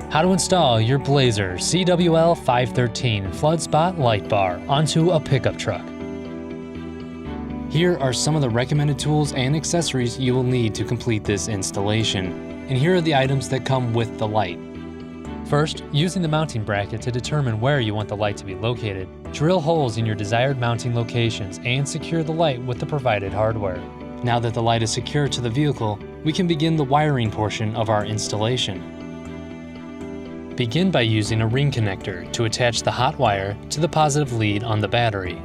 How to install your Blazer CWL513 flood spot light bar onto a pickup truck. Here are some of the recommended tools and accessories you will need to complete this installation. And here are the items that come with the light. First, using the mounting bracket to determine where you want the light to be located, drill holes in your desired mounting locations and secure the light with the provided hardware. Now that the light is secured to the vehicle, we can begin the wiring portion of our installation. Begin by using a ring connector to attach the hot wire to the positive lead on the battery.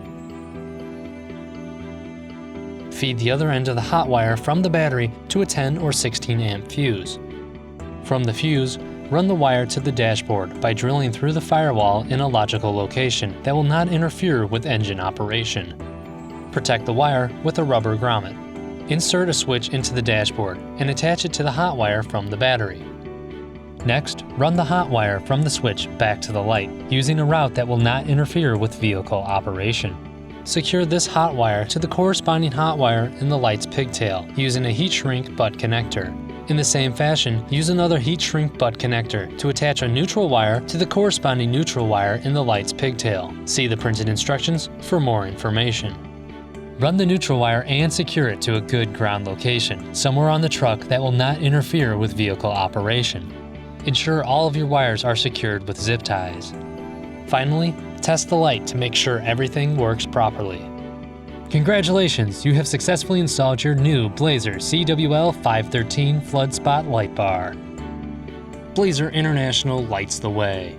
Feed the other end of the hot wire from the battery to a 10 or 16 amp fuse. From the fuse, run the wire to the dashboard by drilling through the firewall in a logical location that will not interfere with engine operation. Protect the wire with a rubber grommet. Insert a switch into the dashboard and attach it to the hot wire from the battery. Next, run the hot wire from the switch back to the light, using a route that will not interfere with vehicle operation. Secure this hot wire to the corresponding hot wire in the light's pigtail, using a heat shrink butt connector. In the same fashion, use another heat shrink butt connector to attach a neutral wire to the corresponding neutral wire in the light's pigtail. See the printed instructions for more information. Run the neutral wire and secure it to a good ground location, somewhere on the truck that will not interfere with vehicle operation. Ensure all of your wires are secured with zip ties. Finally, test the light to make sure everything works properly. Congratulations, you have successfully installed your new Blazer CWL513 flood spot light bar. Blazer International lights the way.